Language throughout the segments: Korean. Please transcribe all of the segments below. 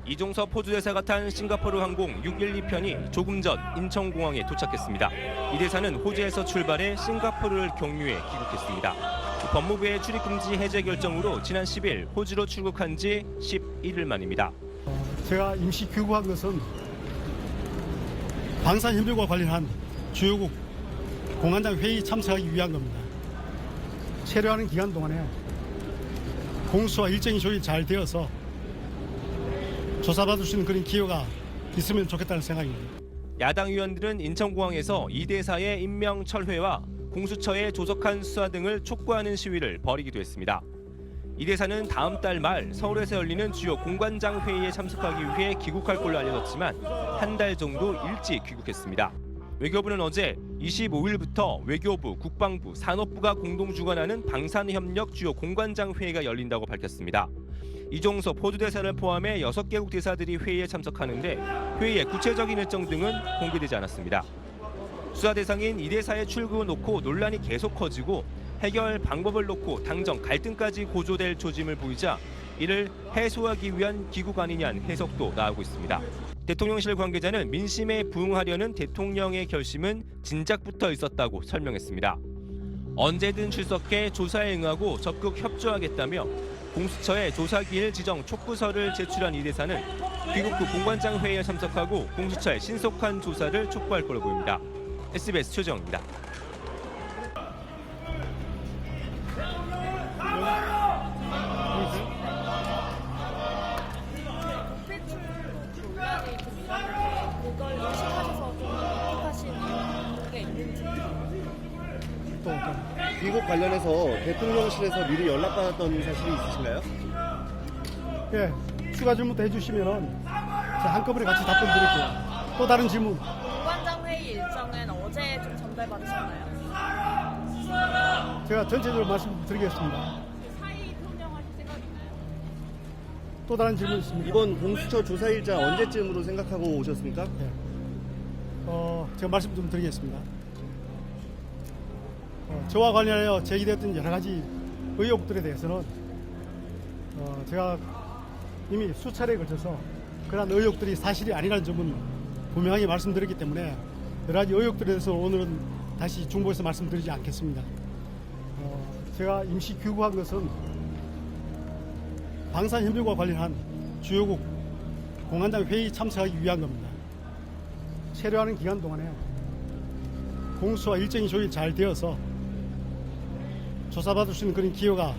이종섭 호주대사가 탄 싱가포르 항공 612편이 조금 전 인천공항에 도착했습니다. 이 대사는 호주에서 출발해 싱가포르를 경유해 귀국했습니다. 법무부의 출입금지 해제 결정으로 지난 10일 호주로 출국한 지 11일 만입니다. 제가 임시 귀국한 것은 방산협력과 관련한 주요국 공안장 회의 참석하기 위한 겁니다. 체류하는 기간 동안에 공수와 일정이 조율 잘 되어서 조사받을 수 있는 그런 기회가 있으면 좋겠다는 생각입니다. 야당 의원들은 인천공항에서 이 대사의 임명 철회와 공수처에 조속한 수사 등을 촉구하는 시위를 벌이기도 했습니다. 이 대사는 다음 달 말 서울에서 열리는 주요 공관장 회의에 참석하기 위해 귀국할 걸로 알려졌지만 한 달 정도 일찍 귀국했습니다. 외교부는 어제 25일부터 외교부, 국방부, 산업부가 공동 주관하는 방산협력 주요 공관장 회의가 열린다고 밝혔습니다. 이종섭 호주대사를 포함해 6개국 대사들이 회의에 참석하는데 회의의 구체적인 일정 등은 공개되지 않았습니다. 수사 대상인 이 대사의 출국을 놓고 논란이 계속 커지고 해결 방법을 놓고 당정 갈등까지 고조될 조짐을 보이자 이를 해소하기 위한 귀국 아니냐는 해석도 나오고 있습니다. 대통령실 관계자는 민심에 부응하려는 대통령의 결심은 진작부터 있었다고 설명했습니다. 언제든 출석해 조사에 응하고 적극 협조하겠다며 공수처에 조사기일 지정 촉구서를 제출한 이 대사는 귀국 후 공관장 회의에 참석하고 공수처의 신속한 조사를 촉구할 걸로 보입니다. SBS 최정입니다. 그걸 의식하셔서 좀 하신 게 있는지. 귀국 관련해서 대통령실에서 미리 연락받았던 사실이 있으신가요? 예, 추가 질문도 해주시면은 제가 한꺼번에 같이 답변 드릴게요. 또 다른 질문. 공관장 회의 일정은 어제 좀 전달받으셨나요? 제가 전체적으로 말씀드리겠습니다. 사의 표명하실 생각 있나요? 또 다른 질문 있습니까? 이번 공수처 조사일자 언제쯤으로 생각하고 오셨습니까? 네. 제가 말씀 좀 드리겠습니다. 저와 관련하여 제기되었던 여러 가지 의혹들에 대해서는 제가 이미 수차례에 걸쳐서 그러한 의혹들이 사실이 아니라는 점은 분명하게 말씀드렸기 때문에 여러 가지 의혹들에 대해서 오늘은 다시 중보해서 말씀드리지 않겠습니다. 제가 임시 귀국한 것은 방산협력과 관련한 주요국 공안장 회의 참석하기 위한 겁니다. 체류하는 기간 동안에 공수와 일정이 조율 잘 되어서 조사받을 수 있는 그런 기회가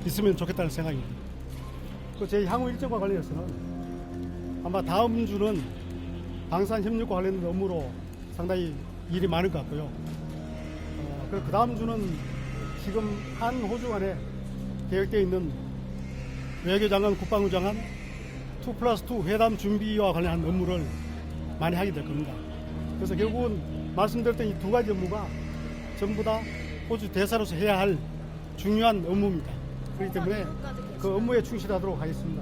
있으면 좋겠다는 생각입니다. 또 제 향후 일정과 관련해서는 아마 다음 주는 방산협력과 관련된 업무로 상당히 일이 많을 것 같고요. 그 다음 주는 지금 한 호주 간에 계획되어 있는 외교장관, 국방부 장관 2+2 회담 준비와 관련한 업무를 많이 하게 될 겁니다. 그래서 결국은 말씀드렸던 이 두 가지 업무가 전부 다 호주 대사로서 해야 할 중요한 업무입니다. 그렇기 때문에 그 업무에 충실하도록 하겠습니다.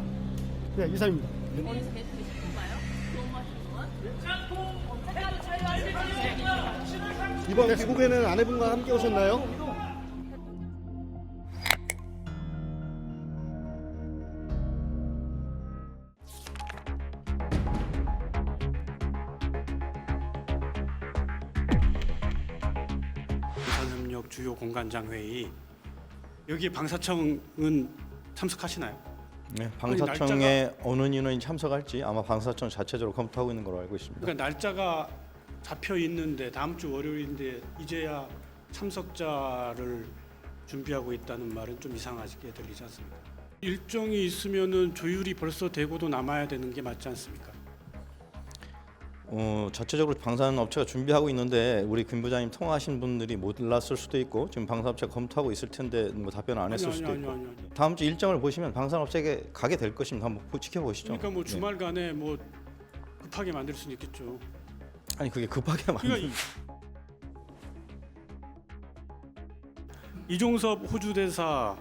네, 이상입니다. 어디서 계속 계실 건가요? 근무하시는 동안? 언제까지 차유하실지 이번 귀국에는 아내분과 함께 오셨나요? 방산협력 주요 공관장 회의 여기 방사청은 참석하시나요? 네, 방사청에 어느 인원이 참석할지 아마 방사청 자체적으로 검토하고 있는 걸로 알고 있습니다. 그러니까 날짜가 잡혀 있는데 다음 주 월요일인데 이제야 참석자를 준비하고 있다는 말은 좀 이상하게 들리지 않습니까? 일정이 있으면은 조율이 벌써 되고도 남아야 되는 게 맞지 않습니까? 자체적으로 방산업체가 준비하고 있는데 우리 김 부장님 통화하신 분들이 몰랐을 수도 있고 지금 방산업체가 검토하고 있을 텐데 뭐 답변을 안 했을 수도 있고 아니. 다음 주 일정을 보시면 방산업체에 가게 될 것입니다. 한번 지켜보시죠. 그러니까 뭐 주말간에 뭐 급하게 만들 수는 있겠죠. 아니 그게 급하게 만든 그러니까 이종섭 호주 대사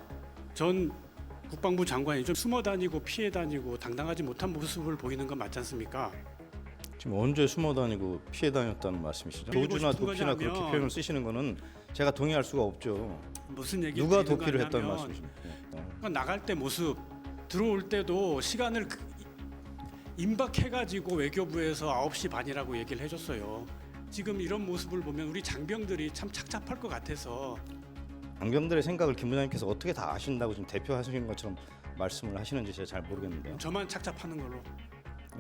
전 국방부 장관이 좀 숨어 다니고 피해 다니고 당당하지 못한 모습을 보이는 건 맞지 않습니까? 지금 언제 숨어 다니고 피해 다녔다는 말씀이시죠? 도주나 싶은 도피나 거냐면 그렇게 표현을 쓰시는 거는 제가 동의할 수가 없죠. 무슨 얘기 누가 도피를 했다는 말씀이십니까? 나갈 때 모습 들어올 때도 시간을 임박해가지고 외교부에서 9시 반이라고 얘기를 해줬어요. 지금 이런 모습을 보면 우리 장병들이 참 착잡할 것 같아서 장병들의 생각을 김 부장님께서 어떻게 다 아신다고 지금 대표하시는 것처럼 말씀을 하시는지 제가 잘 모르겠는데요. 저만 착잡하는 걸로.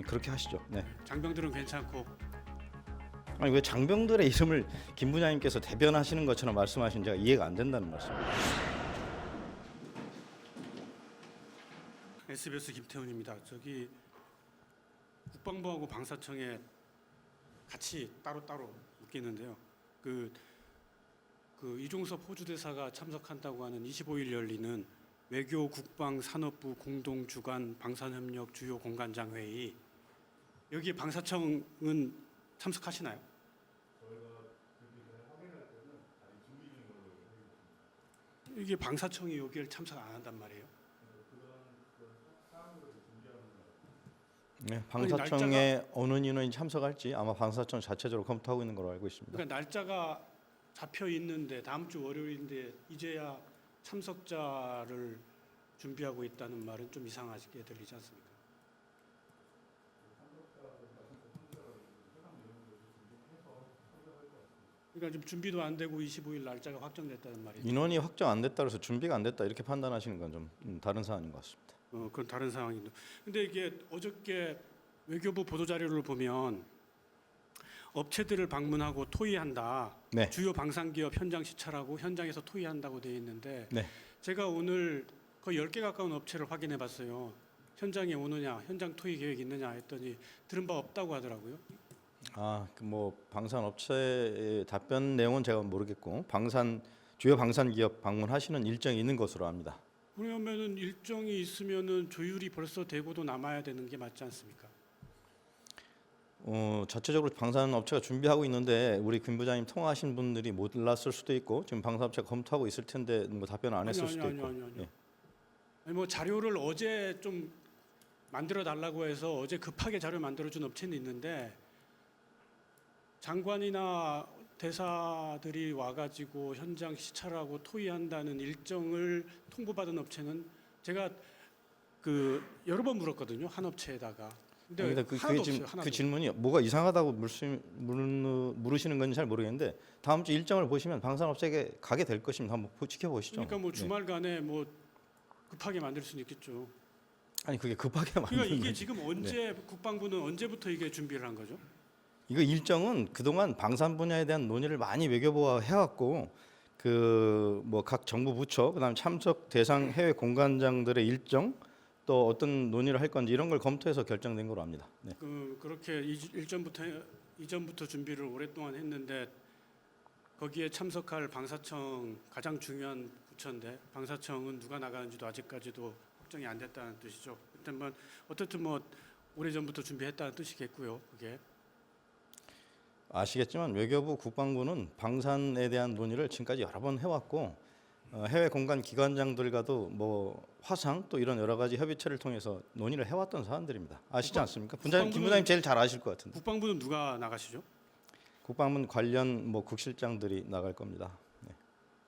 그렇게 하시죠. 네. 장병들은 괜찮고. 아니 왜 장병들의 이름을 김 부장님께서 대변하시는 것처럼 말씀하시는 제가 이해가 안 된다는 말씀입니다. SBS 김태훈입니다. 저기 국방부하고 방사청에 같이 따로따로 묶이는데요. 그 이종섭 호주 대사가 참석한다고 하는 25일 열리는 외교 국방 산업부 공동 주관 방산협력 주요 공관장 회의, 여기 방사청은 참석하시나요? 이게 방사청이 여기를 참석 안 한단 말이에요. 네, 방사청에 어느 인원이 참석할지 아마 방사청 자체적으로 검토하고 있는 걸로 알고 있습니다. 그러니까 날짜가 잡혀 있는데 다음 주 월요일인데 이제야 참석자를 준비하고 있다는 말은 좀 이상하게 들리지 않습니까? 그러니까 지금 준비도 안 되고 25일 날짜가 확정됐다는 말이죠. 인원이 확정 안 됐다 그래서 준비가 안 됐다 이렇게 판단하시는 건 좀 다른 사안인 것 같습니다. 그건 다른 상황인데. 근데 이게 어저께 외교부 보도 자료를 보면 업체들을 방문하고 토의한다. 네. 주요 방산기업 현장 시찰하고 현장에서 토의한다고 되어 있는데 네. 제가 오늘 거의 10개 가까운 업체를 확인해 봤어요. 현장에 오느냐, 현장 토의 계획 있느냐 했더니 들은 바 없다고 하더라고요. 뭐 방산 업체의 답변 내용은 제가 모르겠고 주요 방산 기업 방문하시는 일정이 있는 것으로 압니다. 그러면은 일정이 있으면은 조율이 벌써 되고도 남아야 되는 게 맞지 않습니까? 자체적으로 방산 업체가 준비하고 있는데 우리 김 부장님 통화하신 분들이 몰랐을 수도 있고 지금 방산 업체가 검토하고 있을 텐데 뭐 답변 안 했을 수도 있고. 예. 아니 뭐 자료를 어제 좀 만들어 달라고 해서 어제 급하게 자료 만들어 준 업체는 있는데 장관이나 대사들이 와가지고 현장 시찰하고 토의한다는 일정을 통보받은 업체는 제가 여러 번 물었거든요. 한 업체에다가. 근데 그러니까 하나도 그게 지금 없어요. 하나도. 그 질문이 뭐가 이상하다고 물으시는 건지 잘 모르겠는데 다음 주 일정을 보시면 방산 업체에 가게 될 것입니다. 한번 지켜보시죠. 그러니까 뭐 네. 주말간에 뭐 급하게 만들 수는 있겠죠. 아니 그게 급하게 그러니까 만드는 이게 거지. 지금 언제 국방부는 언제부터 이게 준비를 한 거죠? 이거 일정은 그동안 방산 분야에 대한 논의를 많이 외교부가 해왔고 뭐 각 정부 부처 그다음 참석 대상 해외 공관장들의 일정 또 어떤 논의를 할 건지 이런 걸 검토해서 결정된 걸로 압니다. 네. 그렇게 이전부터 준비를 오랫동안 했는데 거기에 참석할 방사청 가장 중요한 부처인데 방사청은 누가 나가는지도 아직까지도 확정이 안 됐다는 뜻이죠. 어쨌든 뭐 오래전부터 준비했다는 뜻이겠고요. 그게. 아시겠지만 외교부 국방부는 방산에 대한 논의를 지금까지 여러 번 해왔고 해외 공관 기관장들과도 뭐 화상 또 이런 여러 가지 협의체를 통해서 논의를 해왔던 사안들입니다. 아시지 않습니까? 김 부장님 제일 잘 아실 것 같은데. 국방부는 누가 나가시죠? 국방부는 관련 뭐 국실장들이 나갈 겁니다. 네.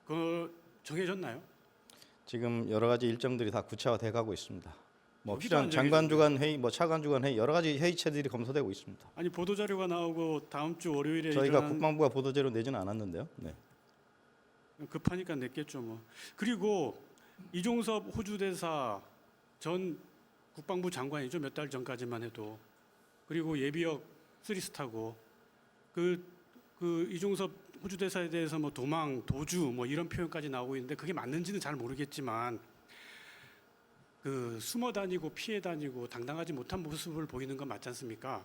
그 정해졌나요? 지금 여러 가지 일정들이 다 구체화돼 가고 있습니다. 뭐 여기도 필요한 안 장관 주간 회의, 뭐 차관 주간 회의 여러 가지 회의체들이 검토되고 있습니다. 아니 보도 자료가 나오고 다음 주 월요일에 저희가 일어난 국방부가 보도자료 내지는 않았는데요. 네. 급하니까 냈겠죠 뭐. 그리고 이종섭 호주 대사 전 국방부 장관이죠. 몇 달 전까지만 해도. 그리고 예비역 3스타고 그 이종섭 호주 대사에 대해서 뭐 도망, 도주 뭐 이런 표현까지 나오고 있는데 그게 맞는지는 잘 모르겠지만 숨어 다니고 피해 다니고 당당하지 못한 모습을 보이는 건 맞지 않습니까?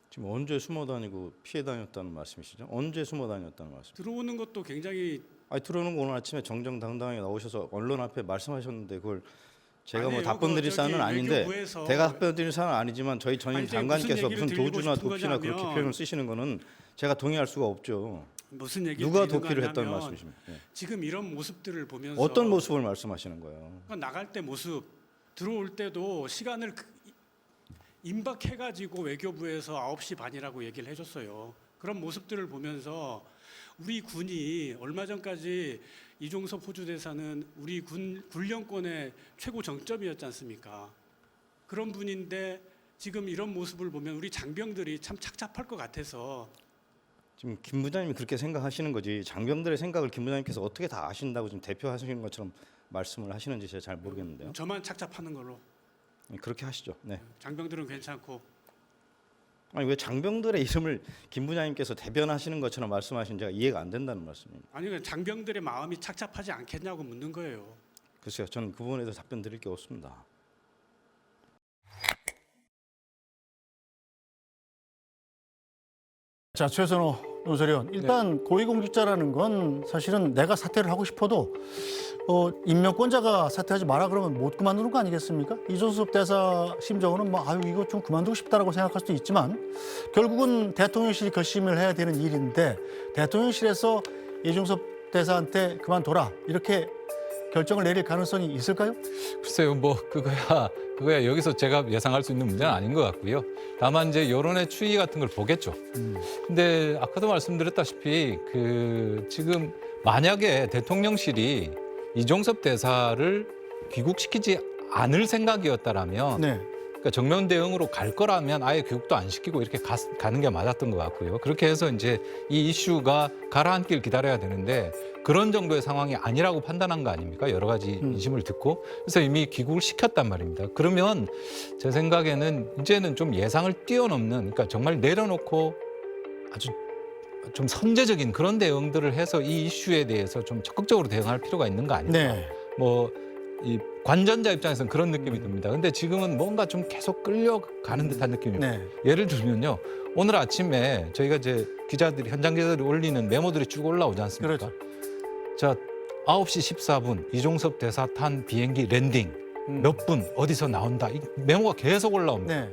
지금 언제 숨어 다니고 피해 다녔다는 말씀이시죠? 언제 숨어 다녔다는 말씀? 들어오는 것도 굉장히 들어오는 거 오늘 아침에 정정당당하게 나오셔서 언론 앞에 말씀하셨는데 그걸 제가 뭐 아니에요. 답변 드릴 사안은 아닌데 외교부에서 제가 답변 드릴 사안은 아니지만 저희 전임 아니, 장관께서 무슨 무슨 얘기를 도주나 드리고 싶은 도피나 그렇게 거냐면 표현을 쓰시는 거는 제가 동의할 수가 없죠. 무슨 얘기 누가 드리는 도피를 거 했다는 아니냐면 말씀이십니까? 네. 지금 이런 모습들을 보면서 어떤 모습을 말씀하시는 거예요? 그러니까 나갈 때 모습, 들어올 때도 시간을 임박해가지고 외교부에서 9시 반이라고 얘기를 해줬어요. 그런 모습들을 보면서 우리 군이 얼마 전까지 이종섭 호주 대사는 우리 군령권의 최고 정점이었지 않습니까? 그런 분인데 지금 이런 모습을 보면 우리 장병들이 참 착잡할 것 같아서 지금 김 부장님이 그렇게 생각하시는 거지 장병들의 생각을 김 부장님께서 어떻게 다 아신다고 지금 대표하시는 것처럼 말씀을 하시는지 제가 잘 모르겠는데요. 저만 착잡하는 걸로. 그렇게 하시죠. 네. 장병들은 괜찮고. 아니 왜 장병들의 이름을 김 부장님께서 대변하시는 것처럼 말씀하신 제가 이해가 안 된다는 말씀입니다. 아니 그 장병들의 마음이 착잡하지 않겠냐고 묻는 거예요. 글쎄요, 저는 그 부분에 대해서 답변 드릴 게 없습니다. 자, 최선호 논설위원. 일단 고위공직자라는 건 사실은 내가 사퇴를 하고 싶어도 임명권자가 사퇴하지 마라 그러면 못 그만두는 거 아니겠습니까? 이종섭 대사 심정으로는 뭐 아유 이거 좀 그만두고 싶다라고 생각할 수도 있지만 결국은 대통령실이 결심을 해야 되는 일인데 대통령실에서 이종섭 대사한테 그만둬라 이렇게 결정을 내릴 가능성이 있을까요? 글쎄요, 뭐 그거야 여기서 제가 예상할 수 있는 문제는 아닌 것 같고요. 다만 이제 여론의 추이 같은 걸 보겠죠. 근데 아까도 말씀드렸다시피 지금 만약에 대통령실이 이종섭 대사를 귀국시키지 않을 생각이었다라면, 네. 그러니까 정면 대응으로 갈 거라면 아예 귀국도 안 시키고 이렇게 가는 게 맞았던 것 같고요. 그렇게 해서 이제 이 이슈가 가라앉길 기다려야 되는데 그런 정도의 상황이 아니라고 판단한 거 아닙니까? 여러 가지 인심을 듣고. 그래서 이미 귀국을 시켰단 말입니다. 그러면 제 생각에는 이제는 좀 예상을 뛰어넘는, 그러니까 정말 내려놓고 아주 좀 선제적인 그런 대응들을 해서 이 이슈에 대해서 좀 적극적으로 대응할 필요가 있는 거 아닙니까? 네. 뭐 이 관전자 입장에서는 그런 느낌이 듭니다. 근데 지금은 뭔가 좀 계속 끌려가는 듯한 느낌입니다. 네. 예를 들면요. 오늘 아침에 저희가 이제 현장 기자들이 올리는 메모들이 쭉 올라오지 않습니까? 그렇죠. 자, 9시 14분 이종섭 대사 탄 비행기 랜딩 몇 분 어디서 나온다. 이 메모가 계속 올라옵니다. 네.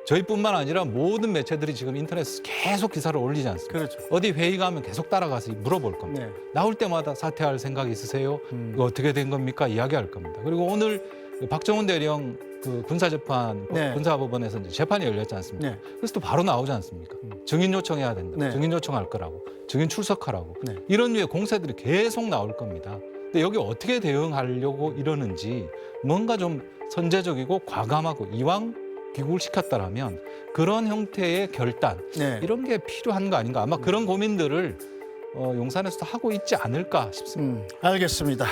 저희뿐만 아니라 모든 매체들이 지금 인터넷에 계속 기사를 올리지 않습니까? 그렇죠. 어디 회의 가면 계속 따라가서 물어볼 겁니다. 네. 나올 때마다 사퇴할 생각 있으세요? 이거 어떻게 된 겁니까? 이야기할 겁니다. 그리고 오늘 박정훈 대령 군사재판 네. 군사법원에서 이제 재판이 열렸지 않습니까? 네. 그래서 또 바로 나오지 않습니까? 증인 요청해야 된다. 네. 증인 요청할 거라고. 증인 출석하라고. 네. 이런 류의 공세들이 계속 나올 겁니다. 근데 여기 어떻게 대응하려고 이러는지 뭔가 좀 선제적이고 과감하고 이왕 귀국을 시켰다라면 그런 형태의 결단 네. 이런 게 필요한 거 아닌가. 아마 그런 고민들을 용산에서도 하고 있지 않을까 싶습니다. 알겠습니다.